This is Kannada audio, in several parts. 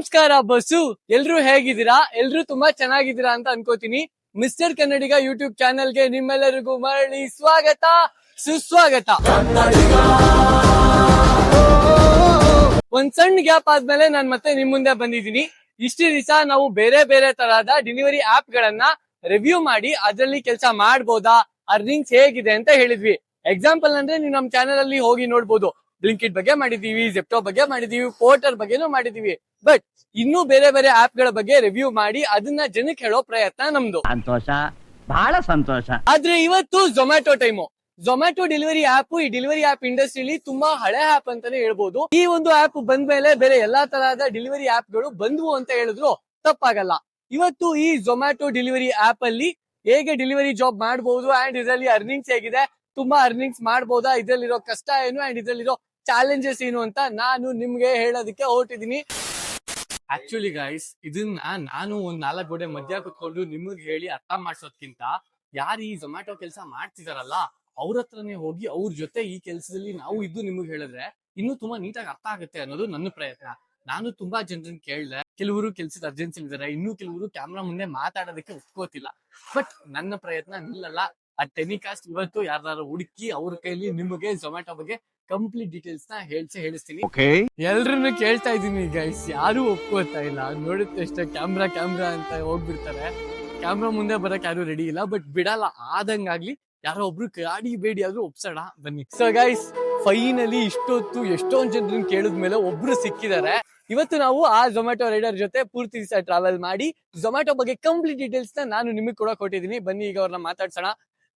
ನಮಸ್ಕಾರ ಬಸ್ಸು, ಎಲ್ರು ಹೇಗಿದ್ದೀರಾ? ಎಲ್ರು ತುಂಬಾ ಚೆನ್ನಾಗಿದ್ದೀರಾ ಅಂತ ಅನ್ಕೋತೀನಿ. ಮಿಸ್ಟರ್ ಕನ್ನಡಿಗ ಯೂಟ್ಯೂಬ್ ಚಾನೆಲ್ಗೆ ನಿಮ್ಮೆಲ್ಲರಿಗೂ ಮರಳಿ ಸ್ವಾಗತ, ಸುಸ್ವಾಗತ. ಒಂದ್ ಸಣ್ಣ ಗ್ಯಾಪ್ ಆದ್ಮೇಲೆ ನಾನ್ ಮತ್ತೆ ನಿಮ್ ಮುಂದೆ ಬಂದಿದ್ದೀನಿ. ಇಷ್ಟು ದಿವಸ ನಾವು ಬೇರೆ ಬೇರೆ ತರಹದ ಡೆಲಿವರಿ ಆಪ್ ಗಳನ್ನ ರಿವ್ಯೂ ಮಾಡಿ ಅದರಲ್ಲಿ ಕೆಲಸ ಮಾಡ್ಬೋದಾ, ಅರ್ನಿಂಗ್ಸ್ ಹೇಗಿದೆ ಅಂತ ಹೇಳಿದ್ವಿ. ಎಕ್ಸಾಂಪಲ್ ಅಂದ್ರೆ ನೀವು ನಮ್ ಚಾನೆಲ್ ಅಲ್ಲಿ ಹೋಗಿ ನೋಡ್ಬೋದು. ಬ್ಲಿಂಕಿಟ್ ಬಗ್ಗೆ ಮಾಡಿದೀವಿ, ಜೆಪ್ಟೋ ಬಗ್ಗೆ ಮಾಡಿದೀವಿ, ಪೋರ್ಟರ್ ಬಗ್ಗೆನೂ ಮಾಡಿದೀವಿ. ಬಟ್ ಇನ್ನೂ ಬೇರೆ ಬೇರೆ ಆಪ್ ಗಳ ಬಗ್ಗೆ ರಿವ್ಯೂ ಮಾಡಿ ಅದನ್ನ ಜನಕ್ಕೆ ಹೇಳೋ ಪ್ರಯತ್ನ ನಮ್ದು. ಸಂತೋಷ, ಬಹಳ ಸಂತೋಷ. ಆದ್ರೆ ಇವತ್ತು Zomato time. Zomato delivery app ಈ ಡೆಲಿವರಿ ಆಪ್ ಇಂಡಸ್ಟ್ರಿಲಿ ತುಂಬಾ ಹಳೆ ಆಪ್ ಅಂತಾನೆ ಹೇಳ್ಬೋದು. ಈ ಒಂದು ಆಪ್ ಬಂದ್ಮೇಲೆ ಬೇರೆ ಎಲ್ಲಾ ತರಹದ ಡೆಲಿವರಿ ಆಪ್ ಗಳು ಬಂದ್ವು ಅಂತ ಹೇಳಿದ್ರು ತಪ್ಪಾಗಲ್ಲ. ಇವತ್ತು ಈ ಝೊಮ್ಯಾಟೊ ಡೆಲಿವರಿ ಆಪ್ ಅಲ್ಲಿ ಹೇಗೆ ಡೆಲಿವರಿ ಜಾಬ್ ಮಾಡಬಹುದು ಅಂಡ್ ಇದರಲ್ಲಿ ಅರ್ನಿಂಗ್ಸ್ ಹೇಗಿದೆ, ತುಂಬಾ ಅರ್ನಿಂಗ್ಸ್ ಮಾಡಬಹುದಾ, ಇದ್ರಲ್ಲಿರೋ ಕಷ್ಟ ಏನು ಅಂಡ್ ಇದ್ರಲ್ಲಿರೋ ಚಾಲೆಂಜಸ್ ಏನು ಅಂತ ನಾನು ನಿಮ್ಗೆ ಹೇಳೋದಕ್ಕೆ ಹೊರಟಿದ್ದೀನಿ. ಆಕ್ಚುಲಿ ಗೈಸ್, ಇದನ್ನ ನಾನು ಒಂದ್ 4 ಗೋಡೆ ಮಧ್ಯ ಕುತ್ಕೊಂಡು ನಿಮಗೆ ಹೇಳಿ ಅರ್ಥ ಮಾಡ್ಸೋದ್ಕಿಂತ ಯಾರು ಈ ಝೊಮ್ಯಾಟೊ ಕೆಲಸ ಮಾಡ್ತಿದಾರಲ್ಲ ಅವ್ರ ಹತ್ರನೇ ಹೋಗಿ ಅವ್ರ ಜೊತೆ ಈ ಕೆಲಸದಲ್ಲಿ ನಾವು ಇದ್ದು ನಿಮಗೆ ಹೇಳಿದ್ರೆ ಇನ್ನೂ ತುಂಬಾ ನೀಟಾಗಿ ಅರ್ಥ ಆಗುತ್ತೆ ಅನ್ನೋದು ನನ್ನ ಪ್ರಯತ್ನ. ನಾನು ತುಂಬಾ ಜನರನ್ನ ಕೇಳಿದೆ, ಕೆಲವರು ಕೆಲ್ಸದ ಅರ್ಜೆನ್ಸಿ ಇದಾರೆ, ಇನ್ನು ಕೆಲವರು ಕ್ಯಾಮ್ರಾ ಮುಂದೆ ಮಾತಾಡೋದಕ್ಕೆ ಒಪ್ಕೋತಿಲ್ಲ. ಬಟ್ ನನ್ನ ಪ್ರಯತ್ನ ನಿಲ್ಲಲ್ಲ. ಆ ಟೆಲಿಕಾಸ್ಟ್ ಇವತ್ತು ಯಾರು ಹುಡುಕಿ ಅವ್ರ ಕೈಲಿ ನಿಮಗೆ ಝೊಮ್ಯಾಟೊ ಬಗ್ಗೆ ಕಂಪ್ಲೀಟ್ ಡೀಟೇಲ್ಸ್ ನ ಹೇಳಿಸ್ತೀನಿ. ಎಲ್ರನ್ನು ಕೇಳ್ತಾ ಇದೀನಿ ಗೈಸ್, ಯಾರು ಒಪ್ಕೋತಾ ಇಲ್ಲ. ನೋಡುತ್ತೆ ಅಷ್ಟೇ ಕ್ಯಾಮ್ರಾ ಅಂತ ಹೋಗ್ಬಿಡ್ತಾರೆ. ಕ್ಯಾಮ್ರಾ ಮುಂದೆ ಬರಕ್ ಯಾರು ರೆಡಿ ಇಲ್ಲ. ಬಟ್ ಬಿಡಲ್ಲ, ಆದಂಗಾಗ್ಲಿ ಯಾರೋ ಒಬ್ರು ಗಾಡಿ ಬೇಡಿ ಆದ್ರೂ ಒಪ್ಸೋಣ ಬನ್ನಿ. ಸೊ ಗೈಸ್, ಫೈನಲಿ ಇಷ್ಟೊತ್ತು ಎಷ್ಟೊಂದ್ ಜನರನ್ನ ಕೇಳಿದ್ಮೇಲೆ ಒಬ್ರು ಸಿಕ್ಕಿದ್ದಾರೆ. ಇವತ್ತು ನಾವು ಆ ಝೊಮ್ಯಾಟೊ ರೈಡರ್ ಜೊತೆ ಪೂರ್ತಿ ದಿವಸ ಟ್ರಾವೆಲ್ ಮಾಡಿ ಝೊಮ್ಯಾಟೊ ಬಗ್ಗೆ ಕಂಪ್ಲೀಟ್ ಡೀಟೇಲ್ಸ್ ನ ನಾನು ನಿಮಗೆ ಕೂಡ ಕೊಟ್ಟಿದ್ದೀನಿ. ಬನ್ನಿ ಈಗ ಅವ್ರನ್ನ ಮಾತಾಡ್ಸೋಣ.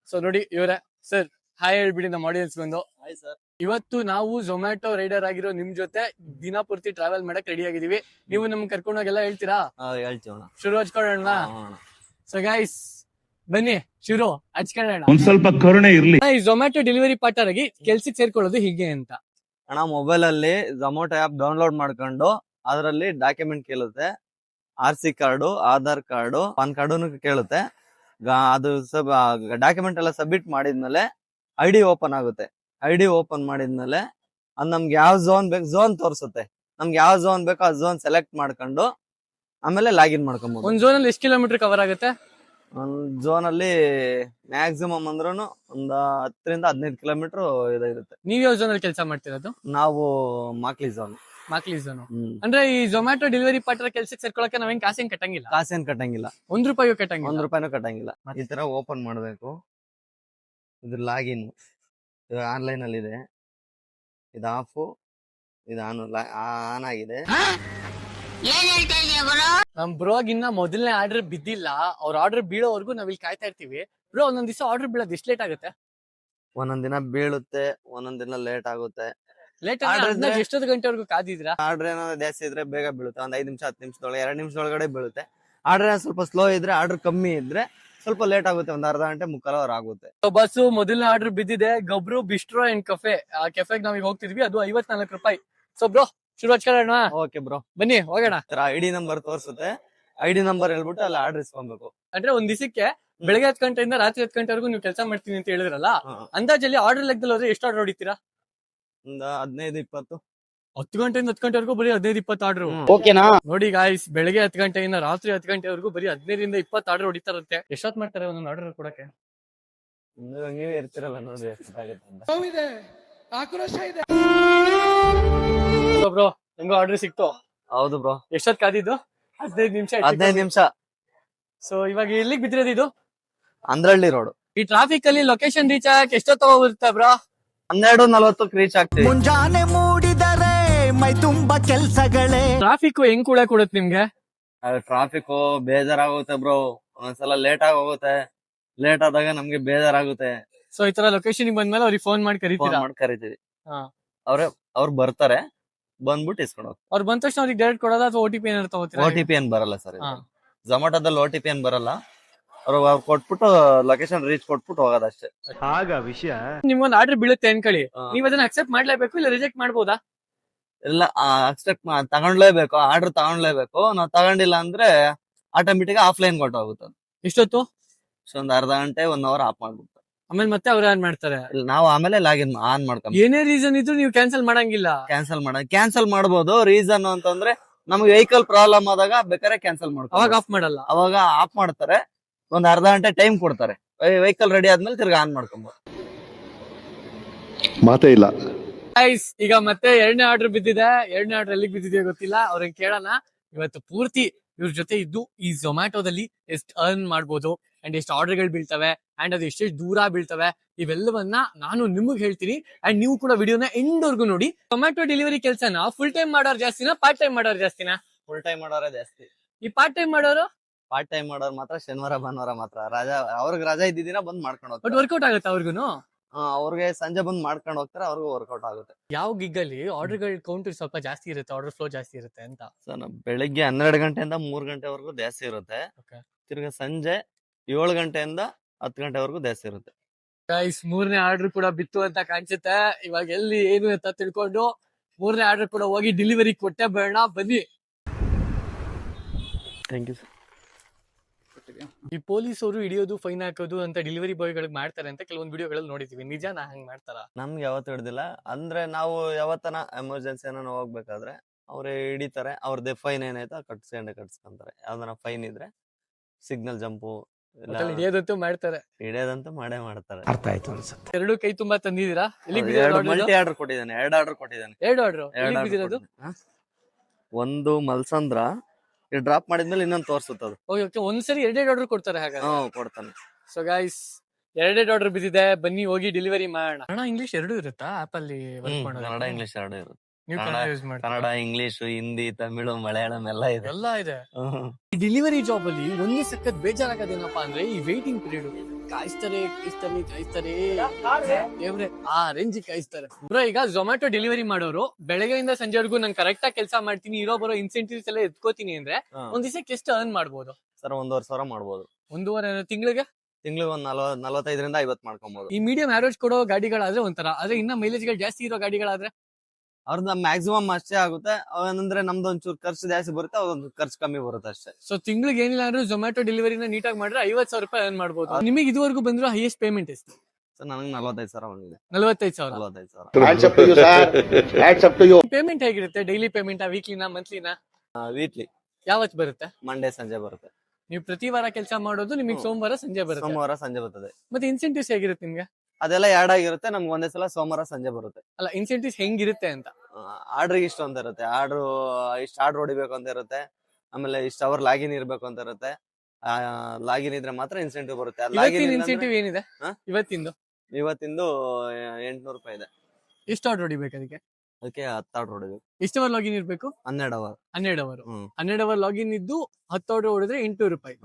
ಸೊ ನೋಡಿ ಇವರೇ. ಸರ್ ಹಾಯ್ ಹೇಳ್ಬಿಡಿ ನಮ್ಮ ಆಡಿಯನ್ಸ್ ಬಂದು. Hi sir. ಇವತ್ತು ನಾವು ಝೊಮ್ಯಾಟೊ ರೈಡರ್ ಆಗಿರೋ ನಿಮ್ ಜೊತೆ ದಿನ ಪೂರ್ತಿ ಟ್ರಾವೆಲ್ ಮಾಡಕ್ ರೆಡಿ ಆಗಿದೀವಿ. ನೀವು ನಮ್ಗೆ ಕರ್ಕೊಂಡೋಗೆಲ್ಲ ಹೇಳ್ತೀರಾ? ಹೇಳ್ತೀವಣ್ಣ. ಶುರು ಹಚ್ಕೊಳ್ಳೋಣ. ಸೊ ಗೈಸ್ ಬನ್ನಿ ಶುರು ಹಚ್ಕೊಳ್ಳೋಣ. ಒಂದ್ ಸ್ವಲ್ಪ ಕರುಣೆ ಇರ್ಲಿ. ಈ ಝೊಮ್ಯಾಟೊ ಡೆಲಿವರಿ ಪಾರ್ಟ್ನರ್ ಆಗಿ ಕೆಲ್ಸಕ್ಕೆ ಸೇರ್ಕೊಳ್ಳೋದು ಹೀಗೆ ಅಂತ ಅಣ್ಣ, ಮೊಬೈಲ್ ಅಲ್ಲಿ ಝೊಮ್ಯಾಟೊ ಆಪ್ ಡೌನ್ಲೋಡ್ ಮಾಡ್ಕೊಂಡು ಅದರಲ್ಲಿ ಡಾಕ್ಯುಮೆಂಟ್ ಕೇಳುತ್ತೆ. RC card, Aadhaar card, PAN card ಕೇಳುತ್ತೆ. ಅದು ಡಾಕ್ಯುಮೆಂಟ್ ಎಲ್ಲ ಸಬ್ಮಿಟ್ ಮಾಡಿದ್ಮೇಲೆ ID ಓಪನ್ ಆಗುತ್ತೆ. ID ಓಪನ್ ಮಾಡಿದ್ಮೇಲೆ ಅದ್ ನಮ್ಗೆ ಯಾವ ಝೋನ್ ಬೇಕು ಝೋನ್ ತೋರಿಸುತ್ತೆ. ನಮ್ಗೆ ಯಾವ ಝೋನ್ ಬೇಕೋ ಆ ಝೋನ್ ಸೆಲೆಕ್ಟ್ ಮಾಡ್ಕೊಂಡು ಆಮೇಲೆ ಲಾಗಿನ್ ಮಾಡ್ಕೊಬಹುದು. ಒಂದ್ ಝೋನ್ ಅಲ್ಲಿ ಎಷ್ಟು ಕಿಲೋಮೀಟರ್ ಕವರ್ ಆಗುತ್ತೆ? ಒಂದ್ ಝೋನ್ ಅಲ್ಲಿ ಮ್ಯಾಕ್ಸಿಮಮ್ ಅಂದ್ರೂ ಒಂದ್ 10 ರಿಂದ 15 ಕಿಲೋಮೀಟರ್ ಇರುತ್ತೆ. ನೀವ್ ಯಾವ ಝೋನ್ ಅಲ್ಲಿ ಕೆಲಸ ಮಾಡ್ತಿರೋದು? ನಾವು ಮಾಕ್ಲಿ ಝೋನ್. ಝೋನ್ ಅಂದ್ರೆ ಈ ಝೊಮ್ಯಾಟೊ ಡೆಲಿವರಿ ಪಾರ್ಟ್ನರ್ ಕೆಲ್ಸಕ್ಕೆ ಸೇರ್ಕೊಳಕ್ಕೆ ನಾವೇನ್ ಕಾಸೇನ್ ಕಟ್ಟಂಗಿಲ್ಲ? ಕಾಸೇನ್ ಕಟ್ಟಂಗಿಲ್ಲ. ₹1 ಕಟ್ಟಂಗಿಲ್ಲ. ₹1 ಕಟ್ಟಂಗಿಲ್ಲ. ಈ ತರ ಓಪನ್ ಮಾಡ್ಬೇಕು. ಇದ್ರ ಲಾಗಿನ್ ಇದು ಆನ್ಲೈನ್ ಅಲ್ಲಿ ಇದೆ. ಇದು ಆಫ್, ಇದು ಆನ್ ಆಗಿದೆ. ನಮ್ ಬ್ರೋಗ್ ಇನ್ನ ಮೊದಲನೇ ಆರ್ಡರ್ ಬಿದ್ದಿಲ್ಲ. ಅವ್ರ ಆರ್ಡರ್ ಬೀಳೋವರೆಗೂ ನಾವ್ ಇಲ್ಲಿ ಕಾಯ್ತಾ ಇರ್ತೀವಿ. ಬ್ರೋ, ಒಂದೊಂದ್ ದಿವಸ ಆರ್ಡರ್ ಬೀಳೋದು ಎಷ್ಟು ಲೇಟ್ ಆಗುತ್ತೆ? ಒಂದೊಂದ್ ದಿನ ಬೀಳುತ್ತೆ, ಒಂದೊಂದ್ ದಿನ ಲೇಟ್ ಆಗುತ್ತೆ. ಲೇಟ್ ಆದ್ರೆ ಎಷ್ಟೊತ್ತು ಗಂಟೆವರೆಗೂ ಕಾದಿದ್ರಾ? ಆರ್ಡರ್ ಏನಾದ್ರು ಜಾಸ್ತಿ ಇದ್ರೆ ಬೇಗ ಬೀಳುತ್ತೆ. ಒಂದ್ 5 ನಿಮಿಷ 10 ನಿಮಿಷದೊಳಗೆ 2 ನಿಮಿಷದೊಳಗಡೆ ಬೀಳುತ್ತೆ. ಆರ್ಡರ್ ಸ್ವಲ್ಪ ಸ್ಲೋ ಇದ್ರೆ, ಆರ್ಡರ್ ಕಮ್ಮಿ ಇದ್ರೆ ಸ್ವಲ್ಪ ಲೇಟ್ ಆಗುತ್ತೆ. ಒಂದ್ ಅರ್ಧ ಗಂಟೆ ಮುಕ್ಕಾಲು ಅವರ್ ಆಗುತ್ತೆ. ಬಸ್ಸು ಮೊದಲನೇ ಆರ್ಡರ್ ಬಿದ್ದಿದೆ. Gabru ಬಿಸ್ಟ್ರೋ and cafe. ಆ ಕೆಫೆಗೆ ನಾವೀಗ ಹೋಗ್ತಿದ್ವಿ. ಅದು ₹54. ಸೊ ಬ್ರೋ, ಶುರು ಹಚ್ಕೊಳ್ಳೋಣ. ಓಕೆ ಬ್ರೋ, ಬನ್ನಿ ಹೋಗೋಣ. ID ನಂಬರ್ ತೋರಿಸುತ್ತೆ. ID ನಂಬರ್ ಹೇಳ್ಬಿಟ್ಟು ಅಲ್ಲಿ ಆರ್ಡರ್ ಇಸ್ಕೊಬೇಕು. ಅಂದ್ರೆ ಒಂದ್ ದಿವಸಕ್ಕೆ ಬೆಳಗ್ಗೆ 10 ಗಂಟೆಯಿಂದ ರಾತ್ರಿ 10 ಗಂಟೆವರೆಗೂ ನೀವು ಕೆಲಸ ಮಾಡ್ತೀನಿ ಅಂತ ಹೇಳಿದ್ರಲ್ಲ, ಅಂದಾಜಲ್ಲಿ ಆರ್ಡರ್ ಲೆಕ್ಕದಲ್ಲಿ ಹೋದ್ರೆ ಎಷ್ಟು ಆರ್ಡರ್ ಹೊಡಿತೀರಾ? ಒಂದ್ 15-20. 10 ಗಂಟೆಯಿಂದ 10 ಗಂಟೆವರೆಗೂ ಬರೀ 15-20 ಆರ್ಡರ್. ಓಕೆನಾ? ನೋಡಿ ಗಾಯ್ಸ್, ಬೆಳಗ್ಗೆ 10 ಗಂಟೆಯಿಂದ ರಾತ್ರಿ 10 ಗಂಟೆವರೆಗೂ ಬರೀ 15-20 ಆರ್ಡರ್ ಹೊಡಿತಾರಂತೆ. ಎಷ್ಟೊತ್ತು ಮಾಡ್ತಾರೆ ಒಂದೊಂದು ಆರ್ಡರ್ ಕೊಡಕ್ಕೆ? ನೀವೇ ಇರ್ತಿರಲ್ಲ ನೋಡಿ ಎಷ್ಟಾಗುತ್ತೆ ಅಂತ. ಬ್ರೋ, ಹೆಂಗೋ ಆರ್ಡರ್ ಸಿಕ್ತು. ಹೌದು ಬ್ರೋ. ಎಷ್ಟೊತ್ತು ಕಾದಿದ್ದು? 15 ನಿಮಿಷ. 15 ನಿಮಿಷ. ಸೊ ಇವಾಗ ಎಲ್ಲಿಗೆ ಬಿದ್ದಿರೋದು ಇದು? ಅಂದ್ರಳ್ಳಿ ರೋಡ್. ಈ ಟ್ರಾಫಿಕ್ ಅಲ್ಲಿ ಲೊಕೇಶನ್ ರೀಚ್ ಆಗಕ್ಕೆ ಎಷ್ಟೊತ್ತು ಹೋಗುತ್ತೆ ಬ್ರೋ? 12:40 ರೀಚ್ ಆಗ್ತೀವಿ. ಮುಂಜಾನೆ ಮೂಡಿದರೆ ಮೈ ತುಂಬಾ ಕೆಲ್ಸಗಳೇ. ಟ್ರಾಫಿಕ್ ಹೆಂಗ್ ಕೂಡ ಕೊಡುತ್ತೆ ನಿಮ್ಗೆ? ಟ್ರಾಫಿಕ್ ಬೇಜಾರಾಗುತ್ತೆ ಬ್ರೋ. ಒಂದ್ಸಲ ಲೇಟ್ ಆಗಿ ಹೋಗುತ್ತೆ. ಲೇಟ್ ಆದಾಗ ನಮ್ಗೆ ಬೇಜಾರಾಗುತ್ತೆ. ಸೊ ಈ ತರ ಲೊಕೇಶನ್ ಬಂದ್ಮೇಲೆ ಅವ್ರಿಗೆ ಫೋನ್ ಮಾಡಿ ಕರಿತೀರಾ? ಕರಿತೀವಿ. ಅವ್ರು ಬರ್ತಾರೆ, ಬಂದ್ಬಿಟ್ಟು ಇಸ್ಕೊಂಡು ಹೋಗ್ತಾರೆ. ಅವ್ರು ಬಂದ ತಕ್ಷಣ ಅವ್ರಿಗೆ ಡೈರೆಕ್ಟ್ ಕೊಡೋದಾ ಅಥವಾ OTP ಏನಾದ್ರು ತಗೋತೀರಾ? OTP ಏನ್ ಬರಲ್ಲ ಸರ್. ಝೊಮ್ಯಾಟೊದಲ್ಲಿ OTP ಏನ್ ಬರಲ್ಲ. ಅವ್ರು ಕೊಟ್ಬಿಟ್ಟು ಲೊಕೇಶನ್ ರೀಚ್ ಕೊಟ್ಬಿಟ್ಟು ಹೋಗೋದಷ್ಟೇ. ಆಗ ವಿಷಯ ನಿಮ್ಗೊಂದು ಆರ್ಡರ್ ಬೀಳುತ್ತೆ ಅನ್ಕೊಳ್ಳಿ, ನೀವ್ ಅದನ್ನ ಅಕ್ಸೆಪ್ಟ್ ಮಾಡ್ಲೇಬೇಕು ಇಲ್ಲ ರಿಜೆಕ್ಟ್ ಮಾಡ್ಬೋದಾ? ಇಲ್ಲ, ಅಕ್ಸೆಪ್ಟ್ ತಗೊಂಡ್ಲೇಬೇಕು. ಆರ್ಡರ್ ತಗೊಂಡ್ಲೇಬೇಕು. ನಾವ್ ತಗೊಂಡಿಲ್ಲ ಅಂದ್ರೆ ಆಟೋಮೆಟಿಕ್ ಆಫ್ಲೈನ್ ಕೊಟ್ಟೋಗುತ್ತೆ. ಇಷ್ಟೊತ್ತು ಒಂದ್ ಅರ್ಧ ಗಂಟೆ 1 ಅವರ್ ಆಫ್ ಮಾಡ್ಬಿಡ್ತಾರೆ. ಆಮೇಲೆ ಮತ್ತೆ ಅವ್ರು ಏನ್ ಮಾಡ್ತಾರೆ? ನಾವು ಆಮೇಲೆ ಲಾಗಿನ್ ಆನ್ ಮಾಡ್ಕೊಂಡ್ ಏನೇ ರೀಸನ್ ಇದ್ರು ನೀವು ಕ್ಯಾನ್ಸಲ್ ಮಾಡಂಗಿಲ್ಲ? ಕ್ಯಾನ್ಸಲ್ ಮಾಡಬಹುದು. ರೀಸನ್ ಅಂತಂದ್ರೆ ನಮ್ಗೆ ವೆಹಿಕಲ್ ಪ್ರಾಬ್ಲಮ್ ಆದಾಗ ಬೇಕಾದ್ರೆ ಕ್ಯಾನ್ಸಲ್ ಅವಾಗ ಮಾಡ್ಕೊ ಆಫ್ ಮಾಡಲ್ಲ. ಅವಾಗ ಆಫ್ ಮಾಡ್ತಾರೆ, ಒಂದ್ ಅರ್ಧ ಗಂಟೆ ಟೈಮ್ ಕೊಡ್ತಾರೆ, ವೆಹಿಕಲ್ ರೆಡಿ ಆದ್ಮೇಲೆ ತಿರ್ಗಾ ಆನ್ ಮಾಡ್ಕೊಂಬೋದು. ಮಾತೇ ಇಲ್ಲ. ಗೈಸ್ ಈಗ ಮತ್ತೆ ಎರಡನೇ ಆರ್ಡರ್ ಬಿದ್ದಿದೆ. ಎರಡನೇ ಆರ್ಡರ್ ಎಲ್ಲಿಗೆ ಬಿದ್ದಿದೆ ಗೊತ್ತಿಲ್ಲ, ಅವ್ರಿಗೆ ಕೇಳೋಣ. ಇವತ್ತು ಪೂರ್ತಿ ಇವ್ರ ಜೊತೆ ಇದ್ದು ಈ ಝೊಮ್ಯಾಟೋದಲ್ಲಿ ಎಷ್ಟು ಅರ್ನ್ ಮಾಡ್ಬೋದು ಅಂಡ್ ಎಷ್ಟು ಆರ್ಡರ್ಗಳು ಬೀಳ್ತವೆ ಅಂಡ್ ಅದು ಎಷ್ಟೆಷ್ಟು ದೂರ ಬೀಳ್ತವೆ ಇವೆಲ್ಲವನ್ನ ನಾನು ನಿಮಗೆ ಹೇಳ್ತೀನಿ. ಅಂಡ್ ನೀವು ಕೂಡ ವಿಡಿಯೋನ ಎಂಡ್ವರೆಗೂ ನೋಡಿ. ಝೊಮ್ಯಾಟೊ ಡೆಲಿವರಿ ಕೆಲಸನ ಫುಲ್ ಟೈಮ್ ಮಾಡೋರು ಜಾಸ್ತಿನಾ ಪಾರ್ಟ್ ಟೈಮ್ ಮಾಡೋರು ಜಾಸ್ತಿನಾ? ಫುಲ್ ಟೈಮ್ ಮಾಡೋರೇ ಜಾಸ್ತಿ. ಈ ಪಾರ್ಟ್ ಟೈಮ್ ಮಾಡೋರು ಪಾರ್ಟ್ ಟೈಮ್ ಮಾಡೋರು ಮಾತ್ರ ಶನಿವಾರ ಭಾನುವಾರ ಮಾತ್ರ ರಜಾ, ಅವ್ರಿಗೆ ರಜಾ ಇದ್ದಿದ್ದೀನ ಬಂದ್ ಮಾಡ್ಕೊಂಡು ಬಟ್ ಹೋಗ್ತಾರೆ. ವರ್ಕೌಟ್ ಆಗುತ್ತೆ ಅವ್ರಿಗೂ. ಅವ್ರಿಗೆ ಸಂಜೆ ಬಂದ್ ಮಾಡ್ಕೊಂಡು ಹೋಗ್ತಾರೆ, ಅವ್ರಿಗೂ ವರ್ಕೌಟ್ ಆಗುತ್ತೆ. ಯಾವ ಗಿಗ್ ಅಲ್ಲಿ ಆರ್ಡರ್ಗಳ ಕೌಂಟ್ ಸ್ವಲ್ಪ ಜಾಸ್ತಿ ಇರುತ್ತೆ, ಆರ್ಡರ್ ಫ್ಲೋ ಜಾಸ್ತಿ ಇರುತ್ತೆ ಅಂತ? ಸರ್ ಬೆಳಿಗ್ಗೆ 12 ಗಂಟೆಯಿಂದ 3 ಗಂಟೆವರೆಗೂ ಜಾಸ್ತಿ ಇರುತ್ತೆ. Okay. ತಿರ್ಗಾ ಸಂಜೆ 7 ಗಂಟೆಯಿಂದ 10 ಗಂಟೆವರೆಗೂ ಜಾಸ್ತಿ ಇರುತ್ತೆ. ಗೈಸ್ ಮೂರನೇ ಆರ್ಡರ್ ಕೂಡ ಬಿತ್ತು ಅಂತ ಕಾಣಿಸುತ್ತೆ. ಇವಾಗ ಎಲ್ಲಿ ಏನು ಅಂತ ತಿಳ್ಕೊಂಡು ಮೂರನೇ ಆರ್ಡರ್ ಕೂಡ ಹೋಗಿ ಡೆಲಿವರಿ ಕೊಟ್ಟೆ ಬೇಡ. ಬನ್ನಿ. Thank you sir. ಈ ಪೊಲೀಸರು ಹಿಡಿಯೋದು ಫೈನ್ ಹಾಕೋದು ಅಂತ ಡೆಲಿವರಿ ಬಾಯ್ ಗಳಿಗೆ ಮಾಡ್ತಾರೆ ಅಂತ ಕೆಲವೊಂದು ವಿಡಿಯೋಗಳಲ್ಲಿ ನೋಡಿದೀವಿ. ನಿಜನಾ ಹಂಗ್ ಮಾಡ್ತಾರ? ನಮ್ಗೆ ಯಾವತ್ತು ಹಿಡ್ದಿಲ್ಲ. ಅಂದ್ರೆ ನಾವು ಯಾವತ್ತನ ಎಮರ್ಜೆನ್ಸಿ ಏನೋ ಹೋಗ್ಬೇಕಾದ್ರೆ ಅವ್ರೆ ಹಿಡಿತಾರೆ, ಅವ್ರದ್ದೇ ಫೈನ್ ಏನಾಯ್ತು ಕಟ್ಸ್ಕೊಂತಾರೆ. ಯಾವ್ದನ ಫೈನ್ ಇದ್ರೆ ಸಿಗ್ನಲ್ ಜಂಪು ಹಿಡಿಯೋದಂತೂ ಮಾಡ್ತಾರೆ, ಹಿಡಿಯೋದಂತೂ ಮಾಡೇ ಮಾಡ್ತಾರೆ. ಅರ್ಥ ಆಯ್ತು ಅನ್ಸುತ್ತೆ. ಎರಡು ಕೈ ತುಂಬಾ ತಂದಿದ್ದೀರಾ. ಮಲ್ಟಿ ಆರ್ಡರ್ ಕೊಟ್ಟಿದ್ದಾನೆ, 2 ಆರ್ಡರ್ ಕೊಟ್ಟಿದ್ದಾನೆ. ಎರಡು ಆರ್ಡರ್ ಬಿದ್ದಿರೋದು. ಒಂದು ಮಲ್ಸಂದ್ರ ಡ್ರಾಪ್ ಮಾಡಿದ್ಮೇಲೆ ಇನ್ನೊಂದು ತೋರ್ಸುತ್ತದು. ಓಕೆ, ಒಂದ್ಸರಿ ಎರಡೆರಡು ಆರ್ಡರ್ ಕೊಡ್ತಾರೆ ಹಾಗಾದ್ರೆ. ಕೊಡ್ತಾನೆ. ಸೊ ಗೈಸ್ ಎರಡೆರಡು ಆರ್ಡರ್ ಬಿದ್ದಿದೆ, ಬನ್ನಿ ಹೋಗಿ ಡೆಲಿವರಿ ಮಾಡೋಣ. ಕನ್ನಡ ಇಂಗ್ಲಿಷ್ ಎರಡು ಇರುತ್ತಾ ಆಪ್ ಅಲ್ಲಿ ವರ್ಕ್ ಮಾಡೋದು? ಕನ್ನಡ ಇಂಗ್ಲಿಷ್ 2 ಇರುತ್ತೆ. ನೀವು ಕನ್ನಡ ಯೂಸ್ ಮಾಡ್ತೀರಾ? ಕನ್ನಡ, ಇಂಗ್ಲಿಷ್, ಹಿಂದಿ, ತಮಿಳು, ಮಲಯಾಳಂ ಎಲ್ಲ ಇದೆ. ಎಲ್ಲ ಇದೆ. ಈ ಡೆಲಿವರಿ ಜಾಬ್ ಅಲ್ಲಿ ಒಂದು ಸಖತ್ ಬೇಜಾರಾಗೋದೇನಪ್ಪಾ ಅಂದ್ರೆ ಈ ವೇಟಿಂಗ್ ಪೀರಿಯಡ್. ಕಾಯಿಸ್ತಾರೆ ದೇವ್ರೆ, ಆ ರೇಂಜ್ ಕಾಯಿಸ್ತಾರೆ ಬ್ರೋ. ಈಗ ಝೊಮ್ಯಾಟೊ ಡೆಲಿವರಿ ಮಾಡೋರು ಬೆಳಗ್ಗೆಯಿಂದ ಸಂಜೆವರೆಗೂ ನಾನು ಕರೆಕ್ಟ್ ಆಗಿ ಕೆಲಸ ಮಾಡ್ತೀನಿ, ಇರೋ ಬರೋ ಇನ್ಸೆಂಟಿವ್ಸ್ ಎಲ್ಲ ಎತ್ಕೋತೀನಿ ಅಂದ್ರೆ ಒಂದ್ ದಿವಸಕ್ಕೆ ಎಷ್ಟು ಅರ್ನ್ ಮಾಡ್ಬೋದು ಸರ್? 1,500 ಮಾಡ್ಬೋದು. 1.5 ತಿಂಗಳಿಗೆ ಒಂದ್ 45ರಿಂದ 50 ಮಾಡ್ಕೊಬಹುದು. ಈ ಮೀಡಿಯಂ ಆವರೇಜ್ ಕೊಡೋ ಗಾಡಿಗಳಾದ್ರೆ ಒಂಥರ, ಆದ್ರೆ ಇನ್ನ ಮೈಲೇಜ್ ಗಳು ಜಾಸ್ತಿ ಇರೋ ಗಾಡಿಗಳಾದ್ರೆ ಅವ್ರದ್ದು ಮ್ಯಾಕ್ಸಿಮಮ್ ಅಷ್ಟೇ ಆಗುತ್ತೆ. ಅಂದ್ರೆ ನಮ್ದು ಒಂಚೂರು ಖರ್ಚು ಜಾಸ್ತಿ ಬರುತ್ತೆ, ಅವ್ರದ್ದು ಖರ್ಚು ಕಮ್ಮಿ ಬರುತ್ತೆ ಅಷ್ಟೇ. ಸೊ ತಿಂಗಳಿಗೆ ಏನಿಲ್ಲ ಅಂದ್ರೆ ಝೊಮ್ಯಾಟೊ ಡೆಲಿವರಿನ ನೀಟಾಗಿ ಮಾಡಿದ್ರೆ 50,000 ರೂಪಾಯಿ ಅರ್ನ್ ಮಾಡ್ಬೋದು. ನಿಮಗೆ ಇದುವರೆಗೂ ಬಂದಿರೋ ಹೈಯೆಸ್ಟ್ ಪೇಮೆಂಟ್ ಎಷ್ಟು? ಸರ್ ನನಗೆ 45,000 ಬಂದಿದೆ. 45,000. 45,000 ಪೇಮೆಂಟ್ ಹೇಗಿರುತ್ತೆ? ಡೈಲಿ ಪೇಮೆಂಟ್, ವೀಕ್ಲಿನ, ಮಂತ್ಲಿನ? ವೀಕ್ಲಿ. ಯಾವತ್ತು ಬರುತ್ತೆ? ಮಂಡೇ ಸಂಜೆ ಬರುತ್ತೆ. ನೀವು ಪ್ರತಿ ವಾರ ಕೆಲಸ ಮಾಡೋದು, ನಿಮಗೆ ಸೋಮವಾರ ಸಂಜೆ ಬರುತ್ತೆ. ಸೋಮವಾರ ಸಂಜೆ ಬರ್ತದೆ. ಮತ್ತೆ ಇನ್ಸೆಂಟಿವ್ಸ್ ಹೇಗಿರುತ್ತೆ ನಿಮ್ಗೆ? ಅದೆಲ್ಲ ಆಡ್ ಆಗಿರುತ್ತೆ. ನಮ್ಗೆ ಒಂದೇ ಸಲ ಸೋಮವಾರ ಸಂಜೆ ಬರುತ್ತೆ. ಅಲ್ಲ, ಇನ್ಸೆಂಟಿವ್ಸ್ ಹೆಂಗಿರುತ್ತೆ ಅಂತ? ಆರ್ಡ್ರಿಗೆ ಇಷ್ಟು ಅಂತ ಇರುತ್ತೆ. ಇಷ್ಟು ಆರ್ಡರ್ ಹೊಡಿಬೇಕು ಅಂತ ಇರುತ್ತೆ. ಆಮೇಲೆ ಇಷ್ಟು ಅವರ್ ಲಾಗಿನ್ ಇರ್ಬೇಕು ಅಂತ ಇರುತ್ತೆ. ಲಾಗಿನ್ ಇದ್ರೆ ಮಾತ್ರ ಇನ್ಸೆಂಟಿವ್ ಬರುತ್ತೆ. ಇನ್ಸೆಂಟಿವ್ ಏನಿದೆ ಇವತ್ತಿಂದು? 800 ರೂಪಾಯಿ ಇದೆ. ಎಷ್ಟು ಆರ್ಡರ್ ಹೊಡಿಬೇಕು ಅದಕ್ಕೆ? ಅದಕ್ಕೆ 10 ಆರ್ಡರ್ ಹೊಡಿಬೇಕು. ಎಷ್ಟು ಅವರ್ ಲಾಗಿನ್ ಇರ್ಬೇಕು? 12 ಅವರ್. 12 ಅವರ್ ಲಾಗಿನ್ ಇದ್ದು 10 ಆರ್ಡರ್ ಹೊಡಿದ್ರೆ 800 ರೂಪಾಯಿ.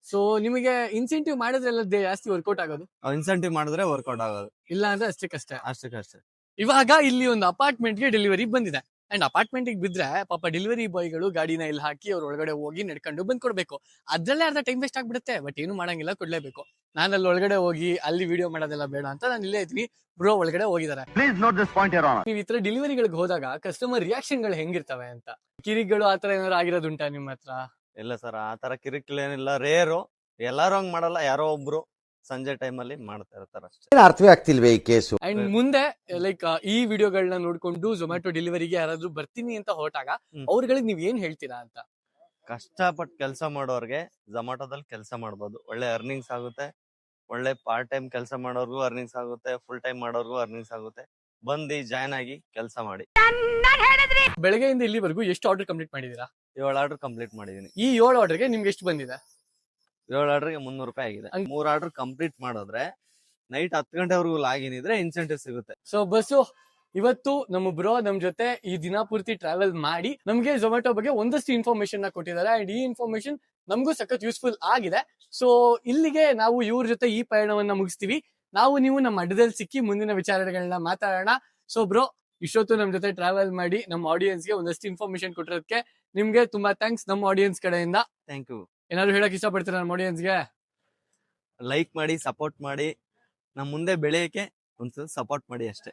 ಸೊ ನಿಮಗೆ ಇನ್ಸೆಂಟಿವ್ ಮಾಡಿದ್ರೆಲ್ಲ ಜಾಸ್ತಿ ವರ್ಕೌಟ್ ಆಗೋದು? ಇನ್ಸೆಂಟಿವ್ ಮಾಡಿದ್ರೆ ವರ್ಕೌಟ್ ಆಗೋದು, ಇಲ್ಲ ಅಂದ್ರೆ ಅಷ್ಟಕ್ಕಷ್ಟೇ. ಅಷ್ಟಕ್ಕಷ್ಟೇ. ಇವಾಗ ಇಲ್ಲಿ ಒಂದು ಅಪಾರ್ಟ್ಮೆಂಟ್ ಗೆ ಡೆಲಿವರಿ ಬಂದಿದೆ. ಅಂಡ್ ಅಪಾರ್ಟ್ಮೆಂಟ್ ಗೆ ಬಿದ್ರೆ ಪಾಪ ಡೆಲಿವರಿ ಬಾಯ್ಗಳು ಗಾಡಿನ ಇಲ್ಲಿ ಹಾಕಿ ಅವ್ರ ಒಳಗಡೆ ಹೋಗಿ ನಡ್ಕೊಂಡು ಬಂದ್ ಕೊಡ್ಬೇಕು. ಅದ್ರಲ್ಲೇ ಅರ್ಧ ಟೈಮ್ ವೇಸ್ಟ್ ಆಗ್ಬಿಡುತ್ತೆ. ಬಟ್ ಏನು ಮಾಡಂಗಿಲ್ಲ, ಕೊಡ್ಲೇಬೇಕು. ನಾನು ಅಲ್ಲಿ ಒಳಗಡೆ ಹೋಗಿ ಅಲ್ಲಿ ವಿಡಿಯೋ ಮಾಡೋದೆಲ್ಲ ಬೇಡ ಅಂತ ನಾನು ಇಲ್ಲೇ ಇದ್ದೀನಿ. ಬ್ರೋ ಒಳಗಡೆ ಹೋಗಿದ್ದಾರೆ. ನೀವು ಈ ತರ ಡೆಲಿವರಿಗಳಿಗೆ ಹೋದಾಗ ಕಸ್ಟಮರ್ ರಿಯಾಕ್ಷನ್ ಗಳು ಹೆಂಗಿರ್ತವೆ ಅಂತ? ಕಿರಿಗಳು ಆತರ ಏನಾದ್ರು ಆಗಿರೋದುಂಟಾ ನಿಮ್ಮ ಹತ್ರ? ಇಲ್ಲ ಸರ್, ಆ ತರ ಕಿರಿಕಿರಿ ಏನಿಲ್ಲ, ರೇರು. ಎಲ್ಲಾರು ಹಂಗ್ ಮಾಡಲ್ಲ, ಯಾರೋ ಒಬ್ರು ಸಂಜೆ ಟೈಮ್ ಅಲ್ಲಿ ಮಾಡ್ತಾ ಇರ್ತಾರ ಅಷ್ಟೇ. ಅರ್ಥವೇ ಆಗ್ತಿಲ್ವೇ ಈ ಕೇಸು? ಅಂಡ್ ಮುಂದೆ ಲೈಕ್ ಈ ವಿಡಿಯೋಗಳನ್ನ ನೋಡ್ಕೊಂಡು ಝೊಮ್ಯಾಟೊ ಡೆಲಿವರಿಗೆ ಯಾರಾದ್ರೂ ಬರ್ತೀನಿ ಅಂತ ಹೊರಟಾಗ ಅವ್ರಗಳಿಗೆ ನೀವ್ ಏನ್ ಹೇಳ್ತೀರಾ ಅಂತ? ಕಷ್ಟಪಟ್ಟು ಕೆಲಸ ಮಾಡೋರ್ಗೆ ಝೊಮ್ಯಾಟೊದಲ್ಲಿ ಕೆಲಸ ಮಾಡ್ಬೋದು. ಒಳ್ಳೆ ಅರ್ನಿಂಗ್ಸ್ ಆಗುತ್ತೆ. ಒಳ್ಳೆ ಪಾರ್ಟ್ ಟೈಮ್ ಕೆಲಸ ಮಾಡೋರ್ಗು ಅರ್ನಿಂಗ್ಸ್ ಆಗುತ್ತೆ, ಫುಲ್ ಟೈಮ್ ಮಾಡೋರ್ಗು ಅರ್ನಿಂಗ್ಸ್ ಆಗುತ್ತೆ. ಬಂದು ಜಾಯ್ನ್ ಆಗಿ ಕೆಲಸ ಮಾಡಿ. ಬೆಳಗ್ಗೆಯಿಂದ ಇಲ್ಲಿವರೆಗೂ ಎಷ್ಟು ಆರ್ಡರ್ ಕಂಪ್ಲೀಟ್ ಮಾಡಿದೀರಾ? 7 ಆರ್ಡರ್ ಕಂಪ್ಲೀಟ್ ಮಾಡಿದೀನಿ. ಈ 7 ಆರ್ಡರ್ಗೆ ನಿಮ್ಗೆ ಎಷ್ಟು ಬಂದಿದೆ? 7 ಆರ್ಡರ್ಗೆ 300 ರೂಪಾಯಿ ಆಗಿದೆ. 3 ಆರ್ಡರ್ ಕಂಪ್ಲೀಟ್ ಮಾಡಿದ್ರೆ ನೈಟ್ 10 ಗಂಟೆವರೆಗೂ ಲಾಗಿನ್ ಇದ್ರೆ ಇನ್ಸೆಂಟಿವ್ ಸಿಗುತ್ತೆ. ಸೊ ಬಸ್ಸು ಇವತ್ತು ನಮ್ಮ ಬ್ರೋ ನಮ್ ಜೊತೆ ಈ ದಿನ ಪೂರ್ತಿ ಟ್ರಾವೆಲ್ ಮಾಡಿ ನಮ್ಗೆ ಝೊಮ್ಯಾಟೊ ಬಗ್ಗೆ ಒಂದಷ್ಟು ಇನ್ಫಾರ್ಮೇಶನ್ ನ ಕೊಟ್ಟಿದ್ದಾರೆ. ಅಂಡ್ ಈ ಇನ್ಫಾರ್ಮೇಶನ್ ನಮಗೂ ಸಖತ್ ಯೂಸ್ಫುಲ್ ಆಗಿದೆ. ಸೊ ಇಲ್ಲಿಗೆ ನಾವು ಇವ್ರ ಜೊತೆ ಈ ಪಯಣವನ್ನ ಮುಗಿಸ್ತೀವಿ. ನೀವು ನಮ್ಮ ಅಡ್ಡದಲ್ಲಿ ಸಿಕ್ಕಿ ಮುಂದಿನ ವಿಚಾರಗಳನ್ನ ಮಾತಾಡೋಣ. ಸೊ ಬ್ರೋ, ಇಷ್ಟೊತ್ತು ನಮ್ ಜೊತೆ ಟ್ರಾವೆಲ್ ಮಾಡಿ ನಮ್ಮ ಆಡಿಯನ್ಸ್ಗೆ ಒಂದಷ್ಟು ಇನ್ಫಾರ್ಮೇಶನ್ ಕೊಟ್ಟಿರೋದಕ್ಕೆ ನಿಮ್ಗೆ ತುಂಬಾ ಥ್ಯಾಂಕ್ಸ್ ನಮ್ಮ ಆಡಿಯನ್ಸ್ ಕಡೆಯಿಂದ. Thank you. ಏನಾದ್ರು ಹೇಳಕ್ ಇಷ್ಟಪಡ್ತೀರಾ ನಮ್ಮ ಆಡಿಯನ್ಸ್ಗೆ? ಲೈಕ್ ಮಾಡಿ, ಸಪೋರ್ಟ್ ಮಾಡಿ, ನಮ್ ಮುಂದೆ ಬೆಳೆಯಕ್ಕೆ ಒಂದ್ಸಲ ಸಪೋರ್ಟ್ ಮಾಡಿ ಅಷ್ಟೇ.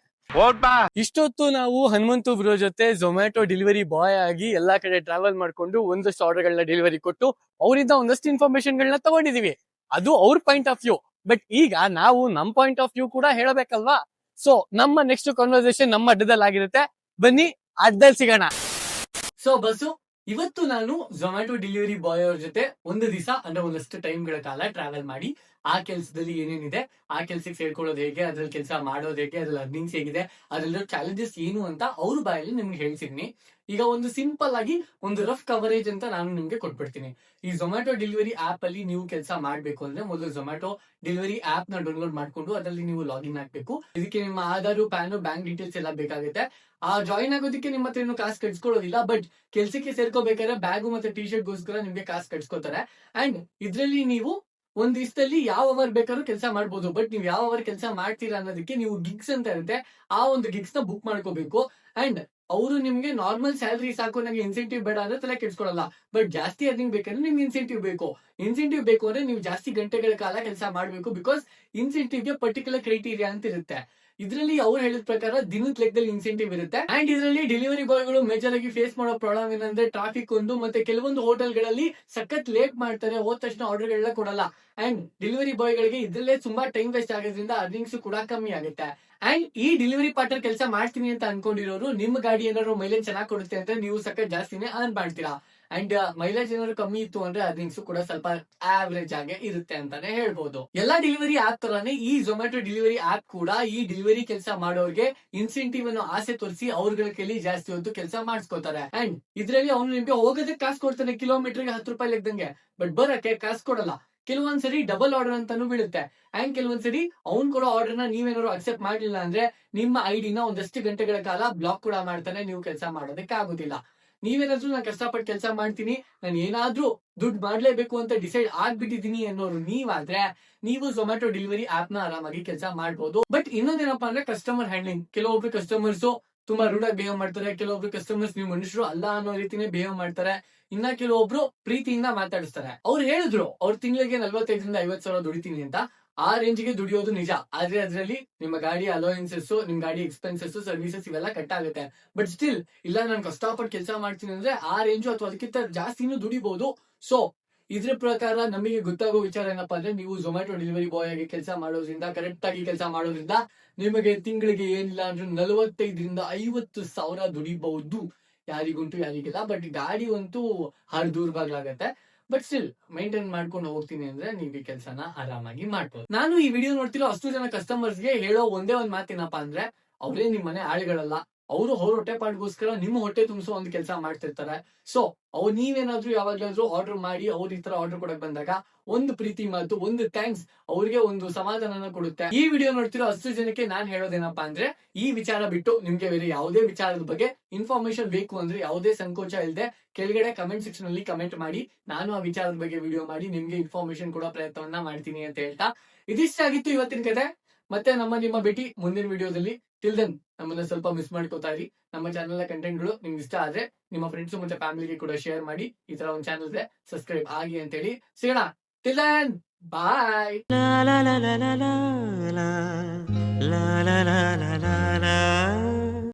ಇಷ್ಟೊತ್ತು ನಾವು ಹನುಮಂತು ಬ್ರೋ ಜೊತೆ ಝೊಮ್ಯಾಟೊ ಡೆಲಿವರಿ ಬಾಯ್ ಆಗಿ ಎಲ್ಲಾ ಕಡೆ ಟ್ರಾವೆಲ್ ಮಾಡ್ಕೊಂಡು ಒಂದಷ್ಟು ಆರ್ಡರ್ ಗಳನ್ನ ಡೆಲಿವರಿ ಕೊಟ್ಟು ಅವರಿಂದ ಒಂದಷ್ಟು ಇನ್ಫಾರ್ಮೇಶನ್ ಗಳನ್ನ ತಗೊಂಡಿದೀವಿ. ಅದು ಅವ್ರ ಪಾಯಿಂಟ್ ಆಫ್ ವ್ಯೂ. ಬಟ್ ಈಗ ನಾವು ನಮ್ ಪಾಯಿಂಟ್ ಆಫ್ ವ್ಯೂ ಕೂಡ ಹೇಳಬೇಕಲ್ವಾ? ಸೊ ನಮ್ಮ ನೆಕ್ಸ್ಟ್ ಕಾನ್ವರ್ಸೇಷನ್ ನಮ್ಮ ಅಡ್ಡದಲ್ಲಿ ಆಗಿರುತ್ತೆ. ಬನ್ನಿ ಅಡ್ಡದಲ್ಲಿ ಸಿಗೋಣ. ಸೊ ಬಸ್ಸು ಇವತ್ತು ನಾನು ಝೊಮ್ಯಾಟೊ ಡೆಲಿವರಿ ಬಾಯ್ ಅವ್ರ ಜೊತೆ ಒಂದು ದಿವಸ ಅಂದ್ರೆ ಒಂದಷ್ಟು ಟೈಮ್ಗಳ ಕಾಲ ಟ್ರಾವೆಲ್ ಮಾಡಿ ಆ ಕೆಲಸದಲ್ಲಿ ಏನೇನಿದೆ, ಆ ಕೆಲ್ಸಕ್ಕೆ ಸೇರ್ಕೊಳ್ಳೋದು ಹೇಗೆ, ಅದ್ರಲ್ಲಿ ಕೆಲಸ ಮಾಡೋದು ಹೇಗೆ, ಅದ್ರಲ್ಲಿ ಅರ್ನಿಂಗ್ಸ್ ಹೇಗಿದೆ, ಅದ್ರಲ್ಲಿರೋ ಚಾಲೆಂಜಸ್ ಏನು ಅಂತ ಅವ್ರ ಬಾಯಲ್ಲಿ ನಿಮ್ಗೆ ಹೇಳ್ಸಿದ್ನಿ. ಈಗ ಒಂದು ಸಿಂಪಲ್ ಆಗಿ ಒಂದು ರಫ್ ಕವರೇಜ್ ಅಂತ ನಾನು ನಿಮ್ಗೆ ಕೊಟ್ಬಿಡ್ತೀನಿ. ಈ ಝೊಮ್ಯಾಟೊ ಡೆಲಿವರಿ ಆಪ್ ಅಲ್ಲಿ ನೀವು ಕೆಲಸ ಮಾಡ್ಬೇಕು ಅಂದ್ರೆ ಮೊದಲು ಝೊಮ್ಯಾಟೊ ಡೆಲಿವರಿ ಆಪ್ ನ ಡೌನ್ಲೋಡ್ ಮಾಡ್ಕೊಂಡು ಅದರಲ್ಲಿ ನೀವು ಲಾಗಿನ್ ಆಗ್ಬೇಕು. ಇದಕ್ಕೆ ನಿಮ್ಮ ಆಧಾರ್, ಪ್ಯಾನ್, ಬ್ಯಾಂಕ್ ಡೀಟೇಲ್ಸ್ ಎಲ್ಲ ಬೇಕಾಗುತ್ತೆ. ಆ ಜಾಯಿನ್ ಆಗೋದಕ್ಕೆ ನಿಮ್ಮ ಹತ್ರ ಏನು ಕಾಸು ಕಟ್ಸ್ಕೊಳ್ಳೋದಿಲ್ಲ, ಬಟ್ ಕೆಲ್ಸಕ್ಕೆ ಸೇರ್ಕೋಬೇಕಾದ್ರೆ ಬ್ಯಾಗು ಮತ್ತೆ ಟಿ ಶರ್ಟ್ ಗೋಸ್ಕರ ನಿಮ್ಗೆ ಕಾಸು ಕಟ್ಸ್ಕೊತಾರೆ. ಅಂಡ್ ಇದ್ರಲ್ಲಿ ನೀವು ಒಂದ್ ದಿವಸದಲ್ಲಿ ಯಾವ ಅವರ್ ಬೇಕಾದ್ರೂ ಕೆಲಸ ಮಾಡ್ಬೋದು. ಬಟ್ ನೀವು ಯಾವ ಅವರ್ ಕೆಲಸ ಮಾಡ್ತೀರಾ ಅನ್ನೋದಕ್ಕೆ ನೀವು ಗಿಗ್ಸ್ ಅಂತ ಇರುತ್ತೆ, ಆ ಒಂದು ಗಿಗ್ಸ್ ನ ಬುಕ್ ಮಾಡ್ಕೋಬೇಕು. ಅಂಡ್ ಅವರು ನಿಮ್ಗೆ ನಾರ್ಮಲ್ ಸ್ಯಾಲರಿ ಸಾಕು, ನನಗೆ ಇನ್ಸೆಂಟಿವ್ ಬೇಡ ಅಂದ್ರೆ ತಲೆ ಕೆಡ್ಸ್ಕೊಳಲ್ಲ. ಬಟ್ ಜಾಸ್ತಿ ಅರ್ನಿಂಗ್ ಬೇಕಂದ್ರೆ ನಿಮ್ಗೆ ಇನ್ಸೆಂಟಿವ್ ಬೇಕು. ಇನ್ಸೆಂಟಿವ್ ಬೇಕು ಅಂದ್ರೆ ನೀವು ಜಾಸ್ತಿ ಗಂಟೆಗಳ ಕಾಲ ಕೆಲಸ ಮಾಡ್ಬೇಕು. ಬಿಕಾಸ್ ಇನ್ಸೆಂಟಿವ್ ಗೆ ಪರ್ಟಿಕ್ಯುಲರ್ ಕ್ರೈಟೀರಿಯಾ ಅಂತ ಇರುತ್ತೆ. ಇದರಲ್ಲಿ ಅವ್ರು ಹೇಳಿದ ಪ್ರಕಾರ ದಿನದ ಲೆಕ್ಕದಲ್ಲಿ ಇನ್ಸೆಂಟಿವ್ ಇರುತ್ತೆ. ಅಂಡ್ ಇದರಲ್ಲಿ ಡೆಲಿವರಿ ಬಾಯ್ಗಳು ಮೇಜರ್ ಆಗಿ ಫೇಸ್ ಮಾಡೋ ಪ್ರಾಬ್ಲಮ್ ಏನಂದ್ರೆ ಟ್ರಾಫಿಕ್ ಒಂದು, ಮತ್ತೆ ಕೆಲವೊಂದು ಹೋಟೆಲ್ಗಳಲ್ಲಿ ಸಖತ್ ಲೇಟ್ ಮಾಡ್ತಾರೆ, ಹೋದ ತಕ್ಷಣ ಆರ್ಡರ್ಗಳನ್ನ ಕೊಡಲ್ಲ. ಅಂಡ್ ಡೆಲಿವರಿ ಬಾಯ್ಗಳಿಗೆ ಇದ್ರಲ್ಲೇ ತುಂಬಾ ಟೈಮ್ ವೇಸ್ಟ್ ಆಗೋದ್ರಿಂದ ಅರ್ನಿಂಗ್ಸ್ ಕೂಡ ಕಮ್ಮಿ ಆಗುತ್ತೆ. ಅಂಡ್ ಈ ಡೆಲಿವರಿ ಪಾರ್ಟ್ನರ್ ಕೆಲಸ ಮಾಡ್ತೀನಿ ಅಂತ ಅನ್ಕೊಂಡಿರೋರು ನಿಮ್ಮ ಗಾಡಿ ಏನಾದ್ರು ಮೈಲೇಜ್ ಚೆನ್ನಾಗಿ ಕೊಡುತ್ತೆ ಅಂತ ನೀವು ಸಖತ್ ಜಾಸ್ತಿನೇ ಅರ್ನ್ ಮಾಡ್ತೀರಾ. ಅಂಡ್ ಮೈಲೇಜ್ ಏನಾದ್ರು ಕಮ್ಮಿ ಇತ್ತು ಅಂದ್ರೆ ಅರ್ನಿಂಗ್ಸ್ ಕೂಡ ಸ್ವಲ್ಪ ಆವರೇಜ್ ಆಗಿ ಇರುತ್ತೆ ಅಂತಾನೆ ಹೇಳ್ಬೋದು. ಎಲ್ಲಾ ಡೆಲಿವರಿ ಆಪ್ ತರಾನೇ ಈ ಝೊಮ್ಯಾಟೊ ಡೆಲಿವರಿ ಆಪ್ ಕೂಡ ಈ ಡೆಲಿವರಿ ಕೆಲಸ ಮಾಡೋರ್ಗೆ ಇನ್ಸೆಂಟಿವ್ ಅನ್ನು ಆಸೆ ತೋರಿಸಿ ಅವ್ರಗಳ ಕೈಲಿ ಜಾಸ್ತಿ ಹೊತ್ತು ಕೆಲಸ ಮಾಡಿಸ್ಕೋತಾರೆ. ಅಂಡ್ ಇದ್ರಲ್ಲಿ ಅವ್ನು ನಿಮ್ಗೆ ಹೋಗೋದಕ್ಕೆ ಕಾಸು ಕೊಡ್ತಾನೆ, ಕಿಲೋಮೀಟರ್ಗೆ 10 ರೂಪಾಯಿ ಲೆಕ್ಕದಂಗೆ. ಬಟ್ ಬರಕ್ಕೆ ಕಾಸು ಕೊಡಲ್ಲ. ಕೆಲವೊಂದ್ಸರಿ ಡಬಲ್ ಆರ್ಡರ್ ಅಂತಾನು ಬೀಳುತ್ತೆ. ಅಂಡ್ ಕೆಲವೊಂದ್ಸರಿ ಅವ್ನ್ ಕೊಡೋ ಆರ್ಡರ್ ನ ನೀವೇನಾದ್ರು ಅಕ್ಸೆಪ್ಟ್ ಮಾಡ್ಲಿಲ್ಲ ಅಂದ್ರೆ ನಿಮ್ಮ ಐಡಿನ ಒಂದಷ್ಟು ಗಂಟೆಗಳ ಕಾಲ ಬ್ಲಾಕ್ ಕೂಡ ಮಾಡ್ತಾನೆ, ನೀವು ಕೆಲಸ ಮಾಡೋದಕ್ಕೆ ಆಗುದಿಲ್ಲ. ನೀವೇನಾದ್ರೂ ನಾನು ಕಷ್ಟಪಟ್ಟು ಕೆಲಸ ಮಾಡ್ತೀನಿ, ನಾನು ಏನಾದ್ರೂ ದುಡ್ಡು ಮಾಡ್ಲೇಬೇಕು ಅಂತ ಡಿಸೈಡ್ ಆಗ್ಬಿಟ್ಟಿದೀನಿ ಅನ್ನೋರು ನೀವಾದ್ರೆ ನೀವು ಝೊಮ್ಯಾಟೊ ಡೆಲಿವರಿ ಆಪ್ ನ ಆರಾಮಾಗಿ ಕೆಲಸ ಮಾಡ್ಬೋದು. ಬಟ್ ಇನ್ನೊಂದೇನಪ್ಪಾ ಅಂದ್ರೆ ಕಸ್ಟಮರ್ ಹ್ಯಾಂಡ್ಲಿಂಗ್. ಕೆಲವೊಬ್ರು ಕಸ್ಟಮರ್ಸ್ ತುಂಬಾ ರೂಡ್ ಆಗಿ ಬಿಹೇವ್ ಮಾಡ್ತಾರೆ, ಕೆಲವೊಬ್ರು ಕಸ್ಟಮರ್ಸ್ ನೀವು ಮನುಷ್ಯರು ಅಲ್ಲ ಅನ್ನೋ ರೀತಿನೇ ಬಿಹೇವ್ ಮಾಡ್ತಾರೆ, ಇನ್ನ ಕೆಲವೊಬ್ರು ಪ್ರೀತಿಯಿಂದ ಮಾತಾಡಿಸ್ತಾರೆ. ಅವ್ರು ಹೇಳಿದ್ರು ಅವ್ರ ತಿಂಗಳಿಗೆ 45,000 50,000 ಸಾವಿರ ದುಡಿತೀನಿ ಅಂತ. ಆ ರೇಂಜ್ಗೆ ದುಡಿಯೋದು ನಿಜ. ಆದ್ರೆ ಅದರಲ್ಲಿ ನಿಮ್ಮ ಗಾಡಿ ಅಲೋಯನ್ಸಸ್, ನಿಮ್ ಗಾಡಿ ಎಕ್ಸ್ಪೆನ್ಸಸ್, ಸರ್ವಿಸಸ್ ಇವೆಲ್ಲ ಕಟ್ ಆಗುತ್ತೆ. ಬಟ್ ಸ್ಟಿಲ್ ಇಲ್ಲ ನಾನು ಕಷ್ಟಪಟ್ಟು ಕೆಲಸ ಮಾಡ್ತೀನಿ ಅಂದ್ರೆ ಆ ರೇಂಜು ಅಥವಾ ಅದಕ್ಕಿಂತ ಜಾಸ್ತಿನೂ ದುಡಿಬಹುದು. ಸೊ ಇದ್ರ ಪ್ರಕಾರ ನಮಗೆ ಗೊತ್ತಾಗೋ ವಿಚಾರ ಏನಪ್ಪಾ ಅಂದ್ರೆ ನೀವು ಝೊಮ್ಯಾಟೊ ಡೆಲಿವರಿ ಬಾಯ್ ಆಗಿ ಕೆಲಸ ಮಾಡೋದ್ರಿಂದ, ಕರೆಕ್ಟ್ ಆಗಿ ಕೆಲಸ ಮಾಡೋದ್ರಿಂದ ನಿಮಗೆ ತಿಂಗಳಿಗೆ ಏನಿಲ್ಲ ಅಂದ್ರೆ 45,000 ರಿಂದ 50,000 ದುಡಿಬಹುದು. ಯಾರಿಗುಂಟು ಯಾರಿಗಿಲ್ಲ. ಬಟ್ ಗಾಡಿ ಅಂತೂ ದೂರವಾಗ್ಲಾಗತ್ತೆ. ಬಟ್ ಸ್ಟಿಲ್ ಮೈಂಟೈನ್ ಮಾಡ್ಕೊಂಡು ಹೋಗ್ತೀನಿ ಅಂದ್ರೆ ನೀವು ಈ ಕೆಲಸನ ಆರಾಮಾಗಿ ಮಾಡ್ಬೋದು. ನಾನು ಈ ವಿಡಿಯೋ ನೋಡ್ತಿರೋ ಅಷ್ಟು ಜನ ಕಸ್ಟಮರ್ಸ್ ಗೆ ಹೇಳೋ ಒಂದೇ ಒಂದ್ ಮಾತೇನಪ್ಪಾ ಅಂದ್ರೆ ಅವರೇ ನಿಮ್ ಮನೆ ಆಳುಗಳಲ್ಲ. ಅವರು ಅವ್ರ ಹೊಟ್ಟೆ ಪಾಡ್ಗೋಸ್ಕರ ನಿಮ್ಮ ಹೊಟ್ಟೆ ತುಂಬಿಸೋ ಒಂದು ಕೆಲಸ ಮಾಡ್ತಿರ್ತಾರೆ. ಸೊ ನೀವೇನಾದ್ರೂ ಯಾವಾಗ್ಲಾದ್ರೂ ಆರ್ಡರ್ ಮಾಡಿ ಅವ್ರ ಈ ತರ ಆರ್ಡರ್ ಕೊಡಕ್ ಬಂದಾಗ ಒಂದು ಪ್ರೀತಿ ಮಾತು, ಒಂದು ಥ್ಯಾಂಕ್ಸ್ ಅವ್ರಿಗೆ ಒಂದು ಸಮಾಧಾನನ ಕೊಡುತ್ತೆ. ಈ ವಿಡಿಯೋ ನೋಡ್ತಿರೋ ಅಷ್ಟು ಜನಕ್ಕೆ ನಾನ್ ಹೇಳೋದೇನಪ್ಪಾ ಅಂದ್ರೆ ಈ ವಿಚಾರ ಬಿಟ್ಟು ನಿಮ್ಗೆ ಬೇರೆ ಯಾವುದೇ ವಿಚಾರದ ಬಗ್ಗೆ ಇನ್ಫಾರ್ಮೇಶನ್ ಬೇಕು ಅಂದ್ರೆ ಯಾವುದೇ ಸಂಕೋಚ ಇಲ್ಲದೆ ಕೆಳಗಡೆ ಕಮೆಂಟ್ ಸೆಕ್ಷನ್ ಅಲ್ಲಿ ಕಮೆಂಟ್ ಮಾಡಿ, ನಾನು ಆ ವಿಚಾರದ ಬಗ್ಗೆ ವಿಡಿಯೋ ಮಾಡಿ ನಿಮ್ಗೆ ಇನ್ಫಾರ್ಮೇಶನ್ ಕೊಡೋ ಪ್ರಯತ್ನವನ್ನ ಮಾಡ್ತೀನಿ ಅಂತ ಹೇಳ್ತಾ ಇದಿಷ್ಟ ಆಗಿತ್ತು ಇವತ್ತಿನ ಕತೆ. ಮತ್ತೆ ನಿಮ್ಮ ಭೇಟಿ ಮುಂದಿನ ವಿಡಿಯೋದಲ್ಲಿ. ಟಿಲ್ ದೆನ್ ನಮ್ಮನ್ನ ಸ್ವಲ್ಪ ಮಿಸ್ ಮಾಡ್ಕೋತಾ ಇರಿ. ನಮ್ಮ ಚಾನೆಲ್ ಕಂಟೆಂಟ್ ಗಳು ನಿಮ್ಗೆ ಇಷ್ಟ ಆದ್ರೆ ನಿಮ್ಮ ಫ್ರೆಂಡ್ಸ್ ಮತ್ತೆ ಫ್ಯಾಮಿಲಿಗೆ ಕೂಡ ಶೇರ್ ಮಾಡಿ. ಈ ತರ ಒಂದು ಚಾನಲ್ ಇದೆ, ಸಬ್ಸ್ಕ್ರೈಬ್ ಆಗಿ ಅಂತ ಹೇಳಿ ಸಿಗೋಣ. Till then bye. la la la la la la la la la la la la